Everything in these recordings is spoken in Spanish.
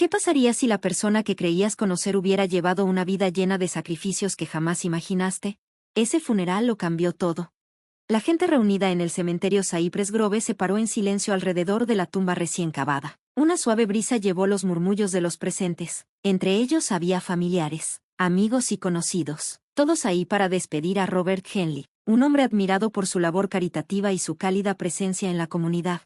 ¿Qué pasaría si la persona que creías conocer hubiera llevado una vida llena de sacrificios que jamás imaginaste? Ese funeral lo cambió todo. La gente reunida en el cementerio Cypress Grove se paró en silencio alrededor de la tumba recién cavada. Una suave brisa llevó los murmullos de los presentes. Entre ellos había familiares, amigos y conocidos, todos ahí para despedir a Robert Henley, un hombre admirado por su labor caritativa y su cálida presencia en la comunidad.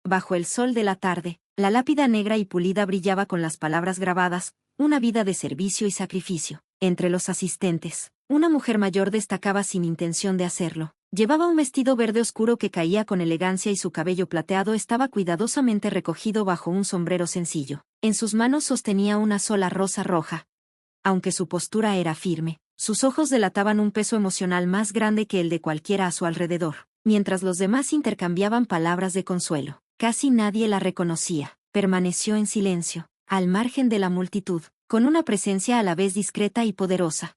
Bajo el sol de la tarde, la lápida negra y pulida brillaba con las palabras grabadas: una vida de servicio y sacrificio. Entre los asistentes, una mujer mayor destacaba sin intención de hacerlo. Llevaba un vestido verde oscuro que caía con elegancia y su cabello plateado estaba cuidadosamente recogido bajo un sombrero sencillo. En sus manos sostenía una sola rosa roja. Aunque su postura era firme, sus ojos delataban un peso emocional más grande que el de cualquiera a su alrededor. Mientras los demás intercambiaban palabras de consuelo, casi nadie la reconocía. Permaneció en silencio, al margen de la multitud, con una presencia a la vez discreta y poderosa.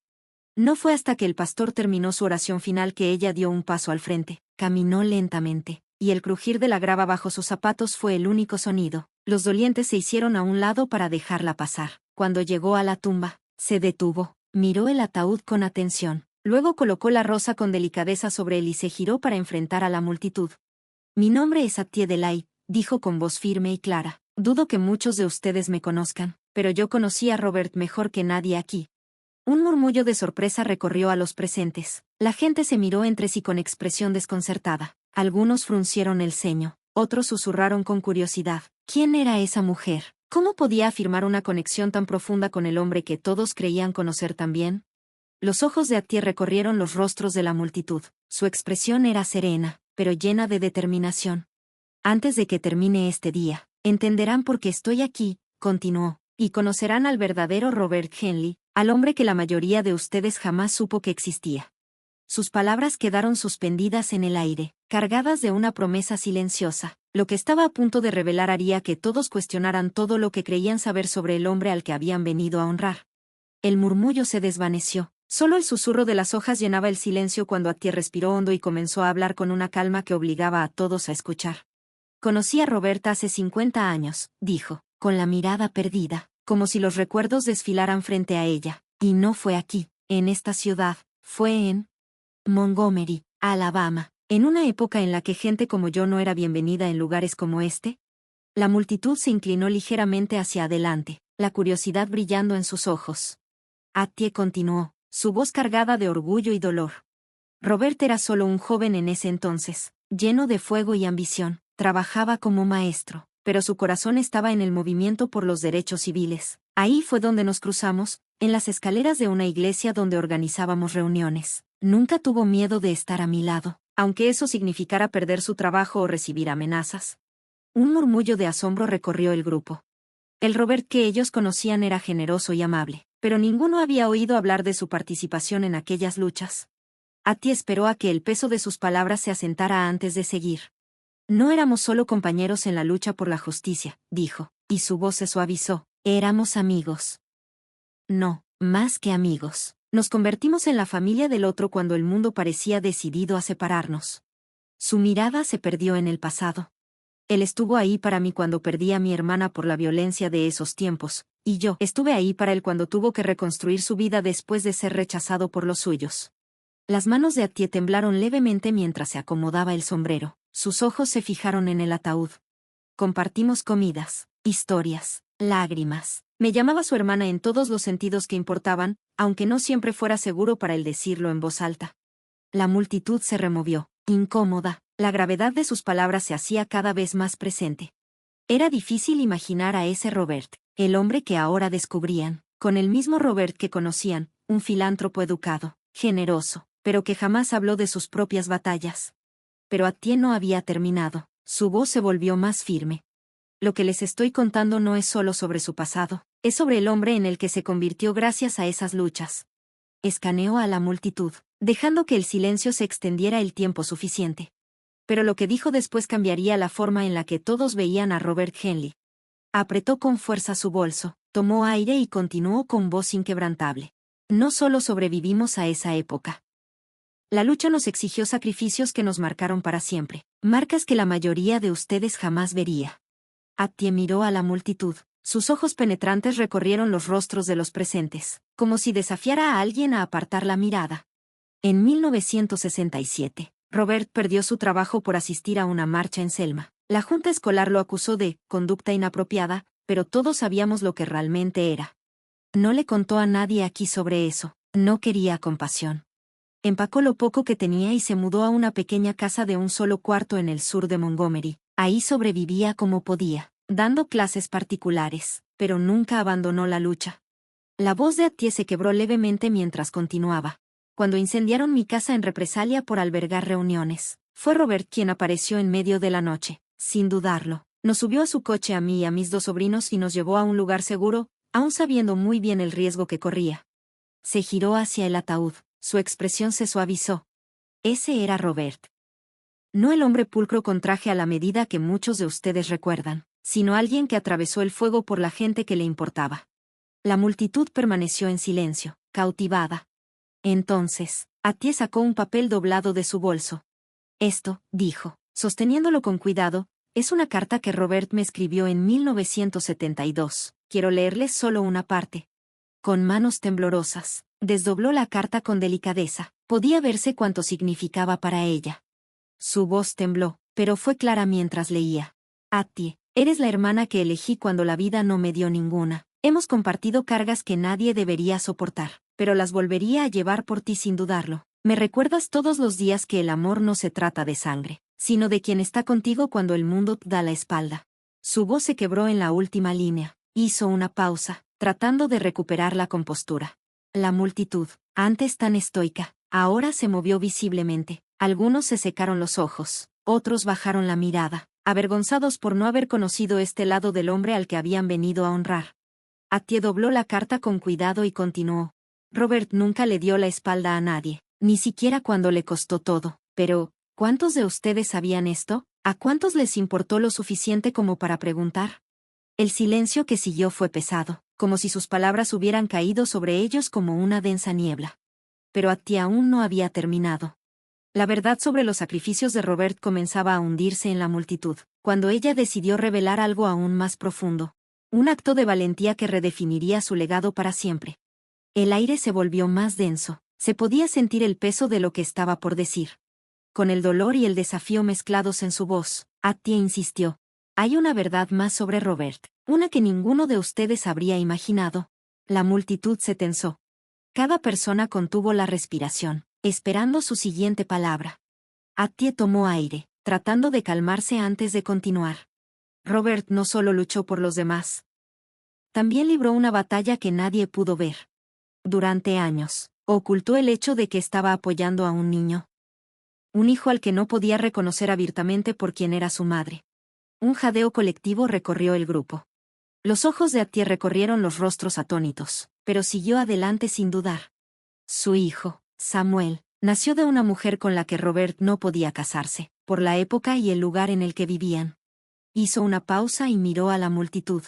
No fue hasta que el pastor terminó su oración final que ella dio un paso al frente, caminó lentamente, y el crujir de la grava bajo sus zapatos fue el único sonido. Los dolientes se hicieron a un lado para dejarla pasar. Cuando llegó a la tumba, se detuvo, miró el ataúd con atención, luego colocó la rosa con delicadeza sobre él y se giró para enfrentar a la multitud. «Mi nombre es Attie Delay», dijo con voz firme y clara. «Dudo que muchos de ustedes me conozcan, pero yo conocí a Robert mejor que nadie aquí». Un murmullo de sorpresa recorrió a los presentes. La gente se miró entre sí con expresión desconcertada. Algunos fruncieron el ceño, otros susurraron con curiosidad. ¿Quién era esa mujer? ¿Cómo podía afirmar una conexión tan profunda con el hombre que todos creían conocer tan bien? Los ojos de Attie recorrieron los rostros de la multitud. Su expresión era serena, pero llena de determinación. «Antes de que termine este día, entenderán por qué estoy aquí», continuó, «y conocerán al verdadero Robert Henley, al hombre que la mayoría de ustedes jamás supo que existía». Sus palabras quedaron suspendidas en el aire, cargadas de una promesa silenciosa. Lo que estaba a punto de revelar haría que todos cuestionaran todo lo que creían saber sobre el hombre al que habían venido a honrar. El murmullo se desvaneció. Solo el susurro de las hojas llenaba el silencio cuando Attie respiró hondo y comenzó a hablar con una calma que obligaba a todos a escuchar. «Conocí a Roberta hace 50 años», dijo, con la mirada perdida, como si los recuerdos desfilaran frente a ella. «Y no fue aquí, en esta ciudad, fue en Montgomery, Alabama, en una época en la que gente como yo no era bienvenida en lugares como este». La multitud se inclinó ligeramente hacia adelante, la curiosidad brillando en sus ojos. Attie continuó, su voz cargada de orgullo y dolor. «Robert era solo un joven en ese entonces, lleno de fuego y ambición. Trabajaba como maestro, pero su corazón estaba en el movimiento por los derechos civiles. Ahí fue donde nos cruzamos, en las escaleras de una iglesia donde organizábamos reuniones. Nunca tuvo miedo de estar a mi lado, aunque eso significara perder su trabajo o recibir amenazas». Un murmullo de asombro recorrió el grupo. El Robert que ellos conocían era generoso y amable, pero ninguno había oído hablar de su participación en aquellas luchas. Attie esperó a que el peso de sus palabras se asentara antes de seguir. «No éramos solo compañeros en la lucha por la justicia», dijo, y su voz se suavizó. «Éramos amigos». «No, más que amigos. Nos convertimos en la familia del otro cuando el mundo parecía decidido a separarnos». Su mirada se perdió en el pasado. «Él estuvo ahí para mí cuando perdí a mi hermana por la violencia de esos tiempos, y yo estuve ahí para él cuando tuvo que reconstruir su vida después de ser rechazado por los suyos». Las manos de Attie temblaron levemente mientras se acomodaba el sombrero. Sus ojos se fijaron en el ataúd. «Compartimos comidas, historias, lágrimas». Me llamaba su hermana en todos los sentidos que importaban, aunque no siempre fuera seguro para él decirlo en voz alta. La multitud se removió, incómoda. La gravedad de sus palabras se hacía cada vez más presente. Era difícil imaginar a ese Robert, el hombre que ahora descubrían, con el mismo Robert que conocían, un filántropo educado, generoso, pero que jamás habló de sus propias batallas. Pero Attie no había terminado. Su voz se volvió más firme. «Lo que les estoy contando no es solo sobre su pasado, es sobre el hombre en el que se convirtió gracias a esas luchas». Escaneó a la multitud, dejando que el silencio se extendiera el tiempo suficiente. Pero lo que dijo después cambiaría la forma en la que todos veían a Robert Henley. Apretó con fuerza su bolso, tomó aire y continuó con voz inquebrantable. «No solo sobrevivimos a esa época. La lucha nos exigió sacrificios que nos marcaron para siempre, marcas que la mayoría de ustedes jamás vería». Attie miró a la multitud, Sus ojos penetrantes recorrieron los rostros de los presentes, como si desafiara a alguien a apartar la mirada. En 1967, Robert perdió su trabajo por asistir a una marcha en Selma. La junta escolar lo acusó de conducta inapropiada, pero todos sabíamos lo que realmente era. No le contó a nadie aquí sobre eso. No quería compasión. Empacó lo poco que tenía y se mudó a una pequeña casa de un solo cuarto en el sur de Montgomery. Ahí sobrevivía como podía, dando clases particulares, pero nunca abandonó la lucha. La voz de Atie se quebró levemente mientras continuaba. Cuando incendiaron mi casa en represalia por albergar reuniones, fue Robert quien apareció en medio de la noche, sin dudarlo. Nos subió a su coche a mí y a mis dos sobrinos y nos llevó a un lugar seguro, aún sabiendo muy bien el riesgo que corría. Se giró hacia el ataúd, su expresión se suavizó. Ese era Robert. No el hombre pulcro con traje a la medida que muchos de ustedes recuerdan, sino alguien que atravesó el fuego por la gente que le importaba. La multitud permaneció en silencio, cautivada. Entonces, Atie sacó un papel doblado de su bolso. Esto, dijo, sosteniéndolo con cuidado, es una carta que Robert me escribió en 1972. Quiero leerles solo una parte. Con manos temblorosas, desdobló la carta con delicadeza. Podía verse cuánto significaba para ella. Su voz tembló, pero fue clara mientras leía. Atie, eres la hermana que elegí cuando la vida no me dio ninguna. Hemos compartido cargas que nadie debería soportar, pero las volvería a llevar por ti sin dudarlo. Me recuerdas todos los días que el amor no se trata de sangre, sino de quien está contigo cuando el mundo te da la espalda. Su voz se quebró en la última línea. Hizo una pausa, tratando de recuperar la compostura. La multitud, antes tan estoica, ahora se movió visiblemente. Algunos se secaron los ojos, otros bajaron la mirada, avergonzados por no haber conocido este lado del hombre al que habían venido a honrar. Atie dobló la carta con cuidado y continuó. Robert nunca le dio la espalda a nadie, ni siquiera cuando le costó todo. Pero, ¿cuántos de ustedes sabían esto? ¿A cuántos les importó lo suficiente como para preguntar? El silencio que siguió fue pesado, como si sus palabras hubieran caído sobre ellos como una densa niebla. Pero Atie aún no había terminado. La verdad sobre los sacrificios de Robert comenzaba a hundirse en la multitud, cuando ella decidió revelar algo aún más profundo. Un acto de valentía que redefiniría su legado para siempre. El aire se volvió más denso, se podía sentir el peso de lo que estaba por decir. Con el dolor y el desafío mezclados en su voz, Atie insistió. Hay una verdad más sobre Robert, una que ninguno de ustedes habría imaginado. La multitud se tensó. Cada persona contuvo la respiración, esperando su siguiente palabra. Atie tomó aire, tratando de calmarse antes de continuar. Robert no solo luchó por los demás. También libró una batalla que nadie pudo ver. Durante años, ocultó el hecho de que estaba apoyando a un niño. Un hijo al que no podía reconocer abiertamente por quien era su madre. Un jadeo colectivo recorrió el grupo. Los ojos de Atie recorrieron los rostros atónitos, pero siguió adelante sin dudar. Su hijo, Samuel, nació de una mujer con la que Robert no podía casarse, por la época y el lugar en el que vivían. Hizo una pausa y miró a la multitud.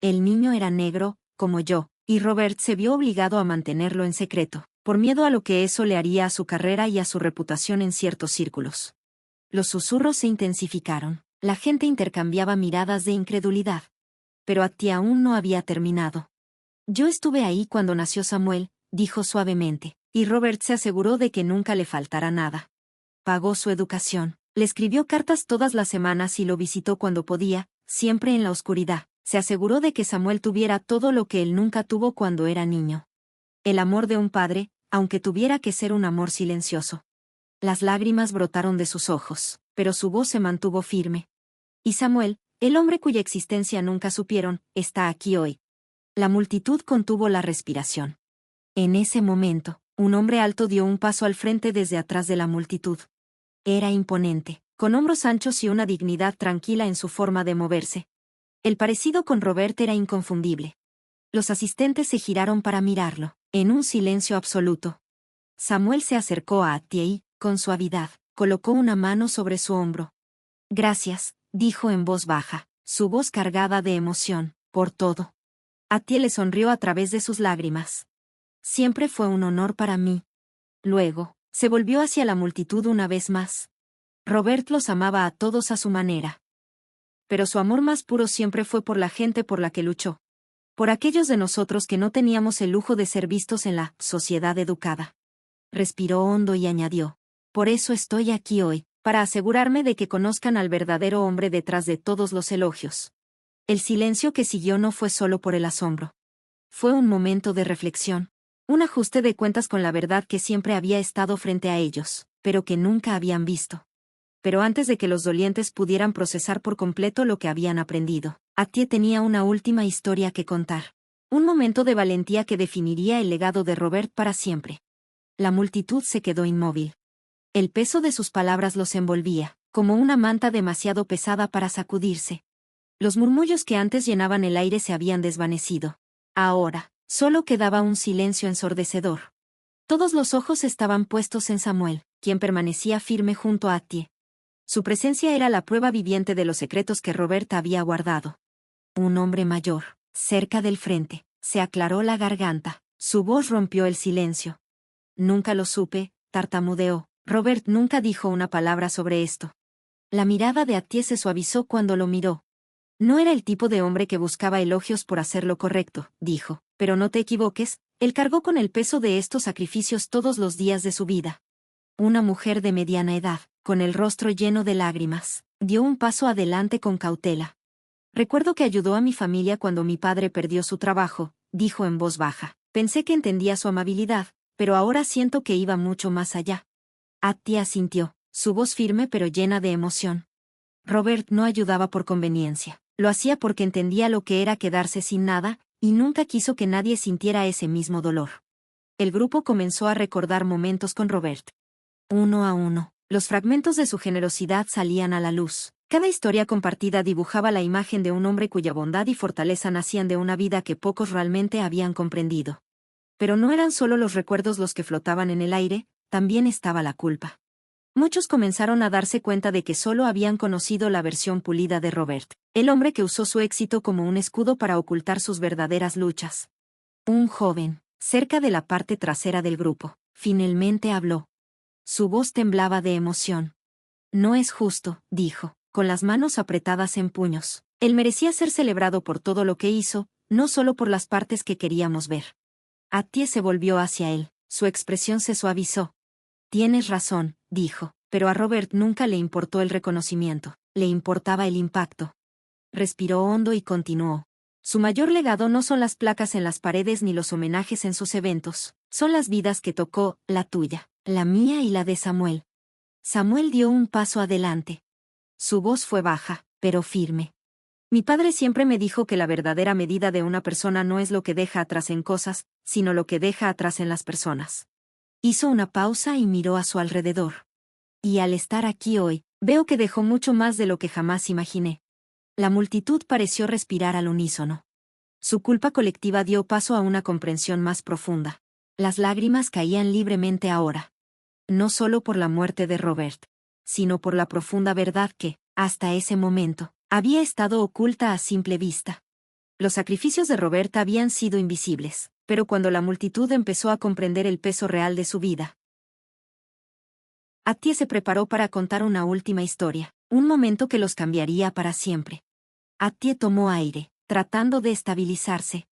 El niño era negro, como yo, y Robert se vio obligado a mantenerlo en secreto, por miedo a lo que eso le haría a su carrera y a su reputación en ciertos círculos. Los susurros se intensificaron, la gente intercambiaba miradas de incredulidad. Pero Atie aún no había terminado. Yo estuve ahí cuando nació Samuel, dijo suavemente, y Robert se aseguró de que nunca le faltara nada. Pagó su educación, le escribió cartas todas las semanas y lo visitó cuando podía, siempre en la oscuridad. Se aseguró de que Samuel tuviera todo lo que él nunca tuvo cuando era niño. El amor de un padre, aunque tuviera que ser un amor silencioso. Las lágrimas brotaron de sus ojos, pero su voz se mantuvo firme. Y Samuel, el hombre cuya existencia nunca supieron, está aquí hoy. La multitud contuvo la respiración. En ese momento, un hombre alto dio un paso al frente desde atrás de la multitud. Era imponente, con hombros anchos y una dignidad tranquila en su forma de moverse. El parecido con Robert era inconfundible. Los asistentes se giraron para mirarlo, en un silencio absoluto. Samuel se acercó a Atie y, con suavidad, colocó una mano sobre su hombro. Gracias, dijo en voz baja, su voz cargada de emoción, por todo. Atie le sonrió a través de sus lágrimas. Siempre fue un honor para mí. Luego, se volvió hacia la multitud una vez más. Robert los amaba a todos a su manera. pero su amor más puro siempre fue por la gente por la que luchó. Por aquellos de nosotros que no teníamos el lujo de ser vistos en la sociedad educada. Respiró hondo y añadió: por eso estoy aquí hoy, para asegurarme de que conozcan al verdadero hombre detrás de todos los elogios. El silencio que siguió no fue solo por el asombro. Fue un momento de reflexión. Un ajuste de cuentas con la verdad que siempre había estado frente a ellos, pero que nunca habían visto. Pero antes de que los dolientes pudieran procesar por completo lo que habían aprendido, Atie tenía una última historia que contar. Un momento de valentía que definiría el legado de Robert para siempre. La multitud se quedó inmóvil. El peso de sus palabras los envolvía, como una manta demasiado pesada para sacudirse. Los murmullos que antes llenaban el aire se habían desvanecido. Ahora, solo quedaba un silencio ensordecedor. Todos los ojos estaban puestos en Samuel, quien permanecía firme junto a Atie. Su presencia era la prueba viviente de los secretos que Robert había guardado. Un hombre mayor, cerca del frente, se aclaró la garganta. Su voz rompió el silencio. Nunca lo supe, tartamudeó. Robert nunca dijo una palabra sobre esto. La mirada de Atie se suavizó cuando lo miró. No era el tipo de hombre que buscaba elogios por hacer lo correcto, dijo, pero no te equivoques, él cargó con el peso de estos sacrificios todos los días de su vida. Una mujer de mediana edad, con el rostro lleno de lágrimas, dio un paso adelante con cautela. Recuerdo que ayudó a mi familia cuando mi padre perdió su trabajo, dijo en voz baja. Pensé que entendía su amabilidad, pero ahora siento que iba mucho más allá. Atie asintió, su voz firme pero llena de emoción. Robert no ayudaba por conveniencia, lo hacía porque entendía lo que era quedarse sin nada, y nunca quiso que nadie sintiera ese mismo dolor. El grupo comenzó a recordar momentos con Robert. Uno a uno, los fragmentos de su generosidad salían a la luz. Cada historia compartida dibujaba la imagen de un hombre cuya bondad y fortaleza nacían de una vida que pocos realmente habían comprendido. Pero no eran solo los recuerdos los que flotaban en el aire, también estaba la culpa. Muchos comenzaron a darse cuenta de que solo habían conocido la versión pulida de Robert, el hombre que usó su éxito como un escudo para ocultar sus verdaderas luchas. Un joven, cerca de la parte trasera del grupo, finalmente habló. Su voz temblaba de emoción. No es justo, dijo, con las manos apretadas en puños. Él merecía ser celebrado por todo lo que hizo, no solo por las partes que queríamos ver. Atie se volvió hacia él, su expresión se suavizó. Tienes razón, dijo, pero a Robert nunca le importó el reconocimiento, le importaba el impacto. Respiró hondo y continuó. Su mayor legado no son las placas en las paredes ni los homenajes en sus eventos, son las vidas que tocó, la tuya, la mía y la de Samuel. Samuel dio un paso adelante. Su voz fue baja, pero firme. Mi padre siempre me dijo que la verdadera medida de una persona no es lo que deja atrás en cosas, sino lo que deja atrás en las personas. Hizo una pausa y miró a su alrededor. Y al estar aquí hoy, veo que dejó mucho más de lo que jamás imaginé. La multitud pareció respirar al unísono. Su culpa colectiva dio paso a una comprensión más profunda. Las lágrimas caían libremente ahora. No solo por la muerte de Robert, sino por la profunda verdad que, hasta ese momento, había estado oculta a simple vista. Los sacrificios de Robert habían sido invisibles, pero cuando la multitud empezó a comprender el peso real de su vida, Atie se preparó para contar una última historia, un momento que los cambiaría para siempre. Atie tomó aire, tratando de estabilizarse.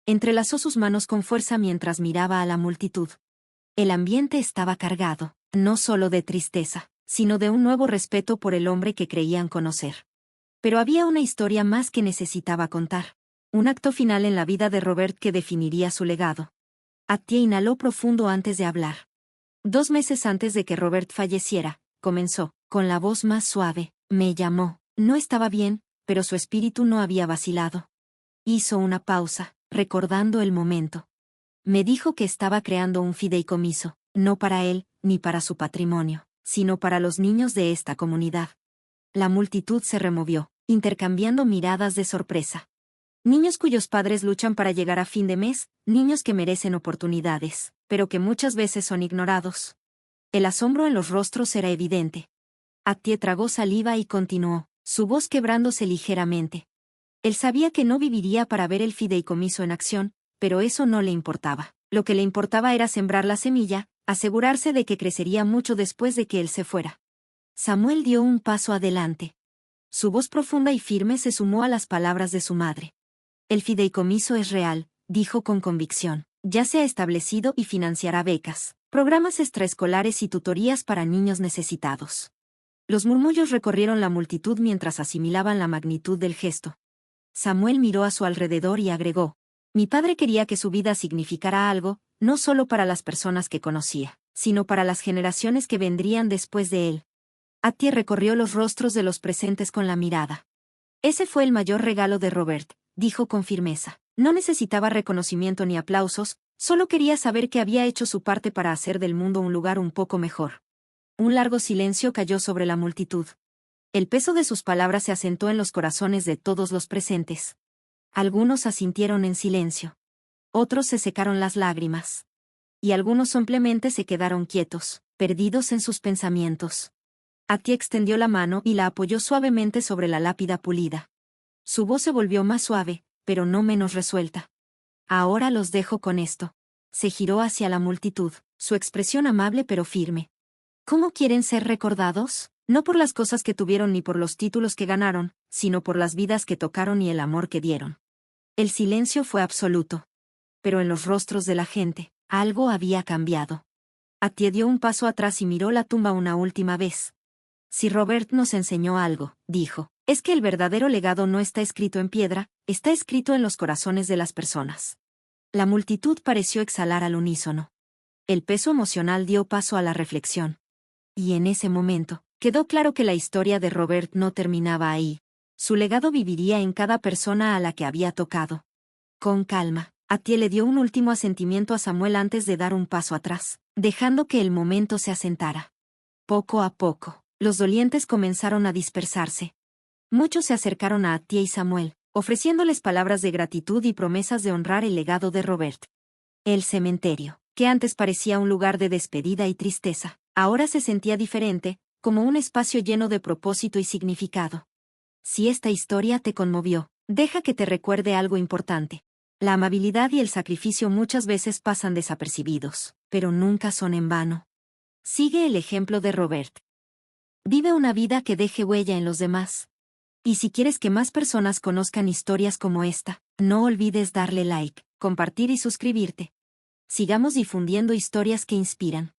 Entrelazó sus manos con fuerza mientras miraba a la multitud. El ambiente estaba cargado, no solo de tristeza, sino de un nuevo respeto por el hombre que creían conocer. Pero había una historia más que necesitaba contar. Un acto final en la vida de Robert que definiría su legado. Atie inhaló profundo antes de hablar. 2 meses antes de que Robert falleciera, comenzó, con la voz más suave, me llamó. No estaba bien, pero su espíritu no había vacilado. Hizo una pausa, recordando el momento. Me dijo que estaba creando un fideicomiso, no para él, ni para su patrimonio, sino para los niños de esta comunidad. La multitud se removió, intercambiando miradas de sorpresa. Niños cuyos padres luchan para llegar a fin de mes, niños que merecen oportunidades, pero que muchas veces son ignorados. El asombro en los rostros era evidente. Atie tragó saliva y continuó, su voz quebrándose ligeramente. Él sabía que no viviría para ver el fideicomiso en acción, pero eso no le importaba. Lo que le importaba era sembrar la semilla, asegurarse de que crecería mucho después de que él se fuera. Samuel dio un paso adelante. Su voz profunda y firme se sumó a las palabras de su madre. El fideicomiso es real, dijo con convicción. Ya se ha establecido y financiará becas, programas extraescolares y tutorías para niños necesitados. Los murmullos recorrieron la multitud mientras asimilaban la magnitud del gesto. Samuel miró a su alrededor y agregó: mi padre quería que su vida significara algo, no solo para las personas que conocía, sino para las generaciones que vendrían después de él. Attie recorrió los rostros de los presentes con la mirada. Ese fue el mayor regalo de Robert, dijo con firmeza. No necesitaba reconocimiento ni aplausos, solo quería saber que había hecho su parte para hacer del mundo un lugar un poco mejor. Un largo silencio cayó sobre la multitud. El peso de sus palabras se asentó en los corazones de todos los presentes. Algunos asintieron en silencio. Otros se secaron las lágrimas. Y algunos simplemente se quedaron quietos, perdidos en sus pensamientos. Attie extendió la mano y la apoyó suavemente sobre la lápida pulida. Su voz se volvió más suave, pero no menos resuelta. Ahora los dejo con esto. Se giró hacia la multitud, su expresión amable pero firme. ¿Cómo quieren ser recordados? No por las cosas que tuvieron ni por los títulos que ganaron, sino por las vidas que tocaron y el amor que dieron. El silencio fue absoluto. Pero en los rostros de la gente, algo había cambiado. Attie dio un paso atrás y miró la tumba una última vez. Si Robert nos enseñó algo, dijo, es que el verdadero legado no está escrito en piedra, está escrito en los corazones de las personas. La multitud pareció exhalar al unísono. El peso emocional dio paso a la reflexión. Y en ese momento, quedó claro que la historia de Robert no terminaba ahí. Su legado viviría en cada persona a la que había tocado. Con calma, Attie le dio un último asentimiento a Samuel antes de dar un paso atrás, dejando que el momento se asentara. Poco a poco, los dolientes comenzaron a dispersarse. Muchos se acercaron a Attie y Samuel, ofreciéndoles palabras de gratitud y promesas de honrar el legado de Robert. El cementerio, que antes parecía un lugar de despedida y tristeza, ahora se sentía diferente, como un espacio lleno de propósito y significado. Si esta historia te conmovió, deja que te recuerde algo importante. La amabilidad y el sacrificio muchas veces pasan desapercibidos, pero nunca son en vano. Sigue el ejemplo de Robert. Vive una vida que deje huella en los demás. Y si quieres que más personas conozcan historias como esta, no olvides darle like, compartir y suscribirte. Sigamos difundiendo historias que inspiran.